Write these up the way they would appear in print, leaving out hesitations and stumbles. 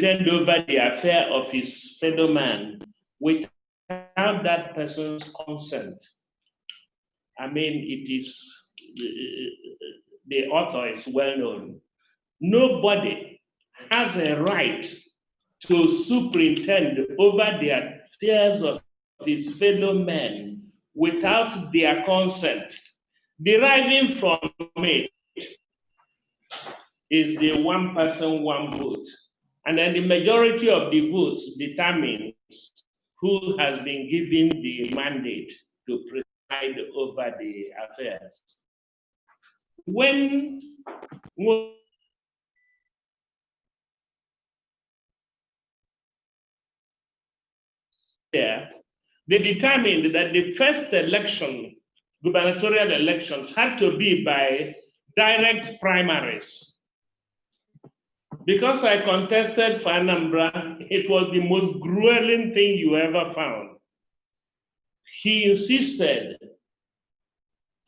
superintend over the affair of his fellow man without that person's consent. I mean, it is, the author is well known. Nobody has a right to superintend over the affairs of his fellow men without their consent. Deriving from it is the one person, one vote. And then the majority of the votes determines who has been given the mandate to preside over the affairs. When they determined that the first election, gubernatorial elections, had to be by direct primaries. Because I contested for Anambra, it was the most grueling thing you ever found. He insisted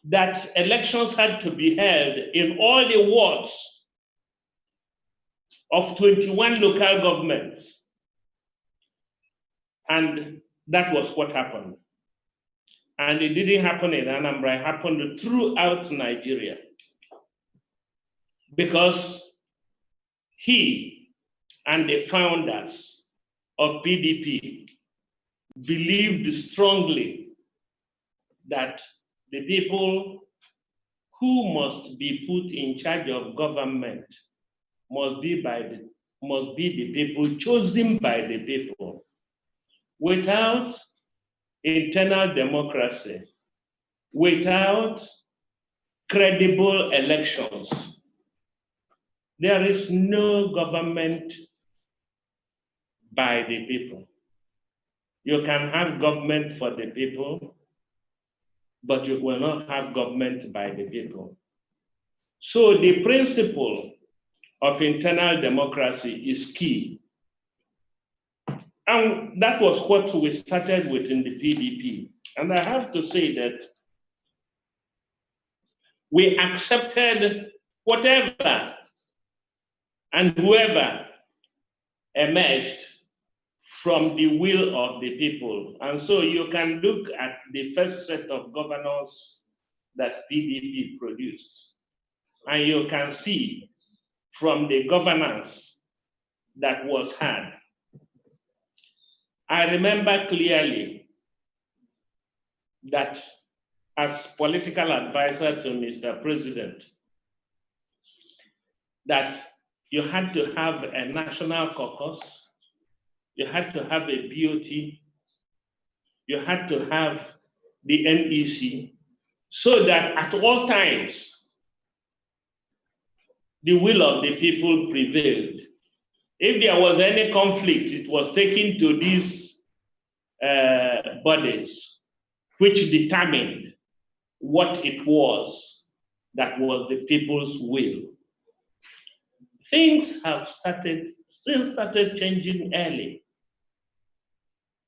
that elections had to be held in all the wards of 21 local governments. And that was what happened. And it didn't happen in Anambra, it happened throughout Nigeria. Because he and the founders of PDP believed strongly that the people who must be put in charge of government must be the people chosen by the people. Without internal democracy, without credible elections, there is no government by the people. You can have government for the people, but you will not have government by the people. So the principle of internal democracy is key. And that was what we started with in the PDP. And I have to say that we accepted whatever and whoever emerged from the will of the people. And so you can look at the first set of governors that PDP produced, and you can see from the governance that was had. I remember clearly that as political advisor to Mr. President, that you had to have a national caucus, you had to have a BOT, you had to have the NEC, so that at all times, the will of the people prevailed. If there was any conflict, it was taken to these bodies, which determined what it was that was the people's will. Things started changing early.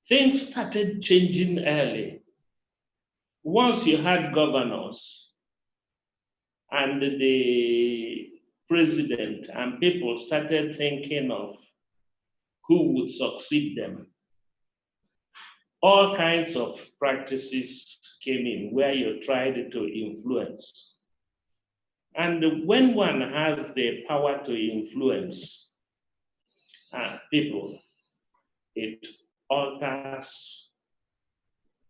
Things started changing early. Once you had governors and the president and people started thinking of who would succeed them, all kinds of practices came in where you tried to influence. And when one has the power to influence people, it alters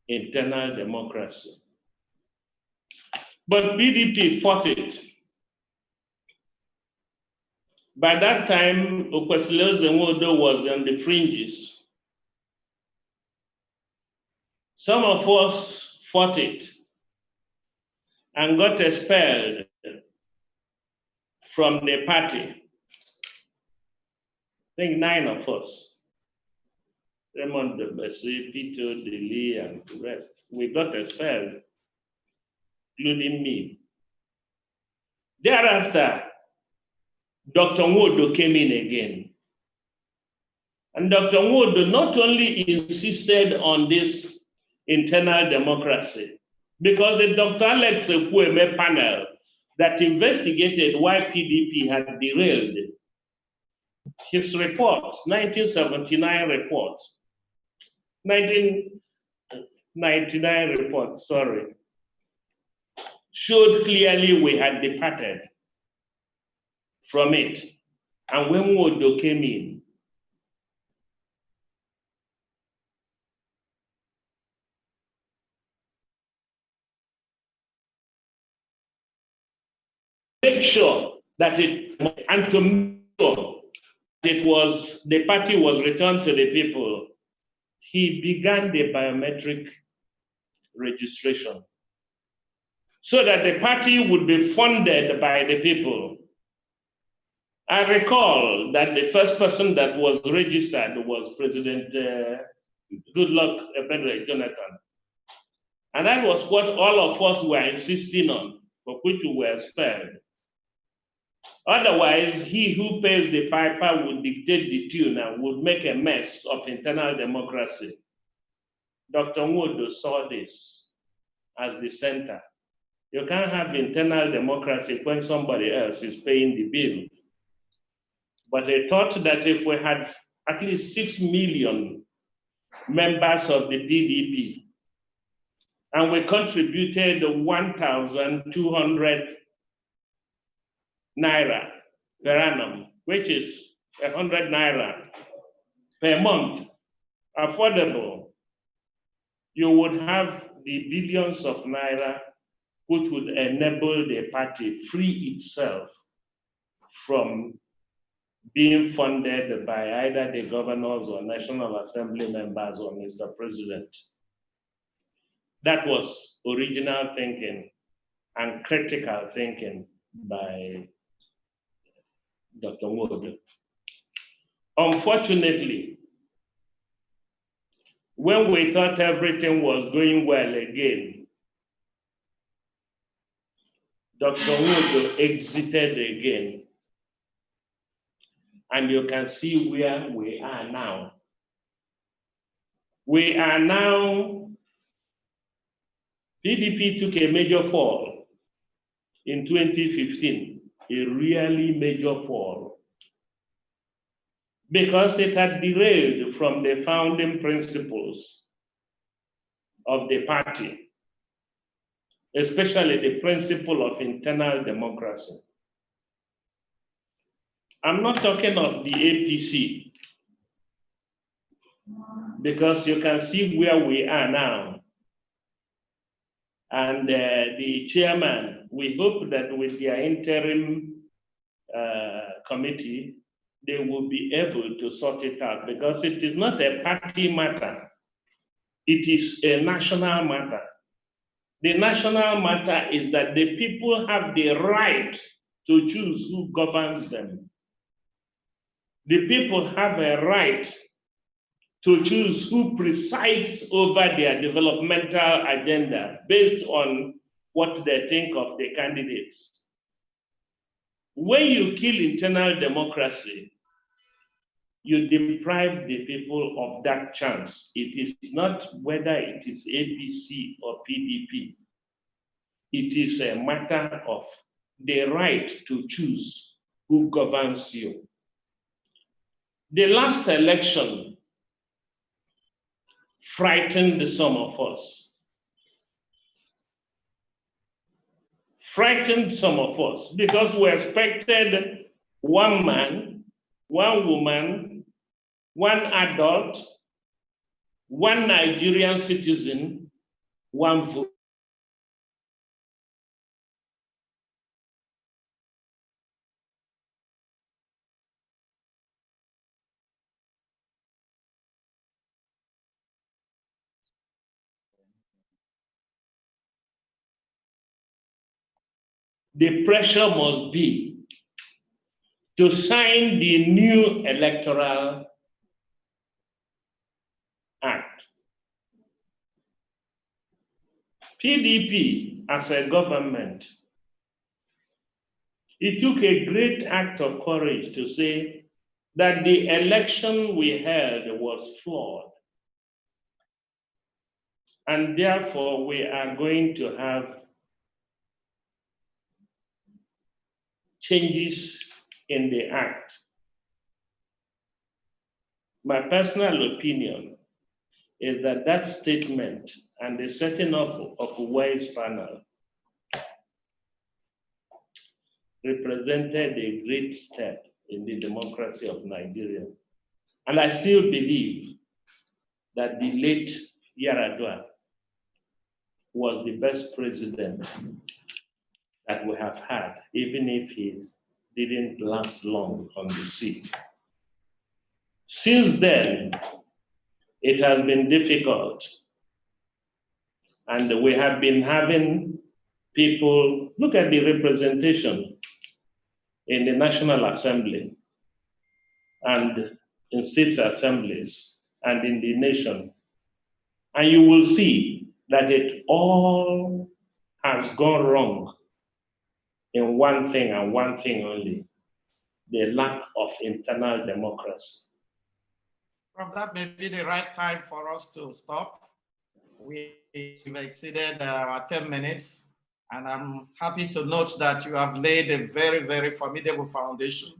internal democracy. But PDP fought it. By that time, Nwosu was on the fringes. Some of us fought it and got expelled from the party. I think 9 of us. Raymond de Bessie, Peter DeLee, and the rest. We got expelled, including me. Thereafter, Dr. Nwosu came in again. And Dr. Nwosu not only insisted on this internal democracy, because the Dr. Alex Ekwueme panel that investigated why PDP had derailed his report, 1979 report, 1999 report, sorry, showed clearly we had departed from it. And when Nwosu came in, make sure that and to make sure the party was returned to the people, he began the biometric registration so that the party would be funded by the people. I recall that the first person that was registered was President Goodluck Jonathan. And that was what all of us were insisting on, for which we were spared. Otherwise, he who pays the piper would dictate the tune and would make a mess of internal democracy. Dr. Nwosu saw this as the center. You can't have internal democracy when somebody else is paying the bill. But I thought that if we had at least 6 million members of the PDP, and we contributed 1,200 naira per annum, which is 100 naira per month, affordable, you would have the billions of naira which would enable the party free itself from being funded by either the governors or National Assembly members or Mr. President. That was original thinking and critical thinking by Dr. Nwosu. Unfortunately, when we thought everything was going well again, Dr. Nwosu exited again. And you can see where we are now. We are now, PDP took a major fall in 2015, a really major fall, because it had derailed from the founding principles of the party, especially the principle of internal democracy. I'm not talking of the APC, because you can see where we are now. And the chairman, we hope that with their interim committee, they will be able to sort it out, because it is not a party matter. It is a national matter. The national matter is that the people have the right to choose who governs them. The people have a right to choose who presides over their developmental agenda based on what they think of the candidates. When you kill internal democracy, you deprive the people of that chance. It is not whether it is APC or PDP. It is a matter of the right to choose who governs you. The last election frightened some of us. Frightened some of us because we expected one man, one woman, one adult, one Nigerian citizen, one vote. The pressure must be to sign the new electoral act. PDP as a government, it took a great act of courage to say that the election we held was flawed. And therefore, we are going to have changes in the act. My personal opinion is that that statement and the setting up of a wise panel represented a great step in the democracy of Nigeria. And I still believe that the late Yaradua was the best president that we have had, even if he didn't last long on the seat. Since then, it has been difficult. And we have been having people, look at the representation in the National Assembly and in state assemblies and in the nation. And you will see that it all has gone wrong in one thing and one thing only, the lack of internal democracy. Prof, that may be the right time for us to stop. We've exceeded our 10 minutes, and I'm happy to note that you have laid a very, very formidable foundation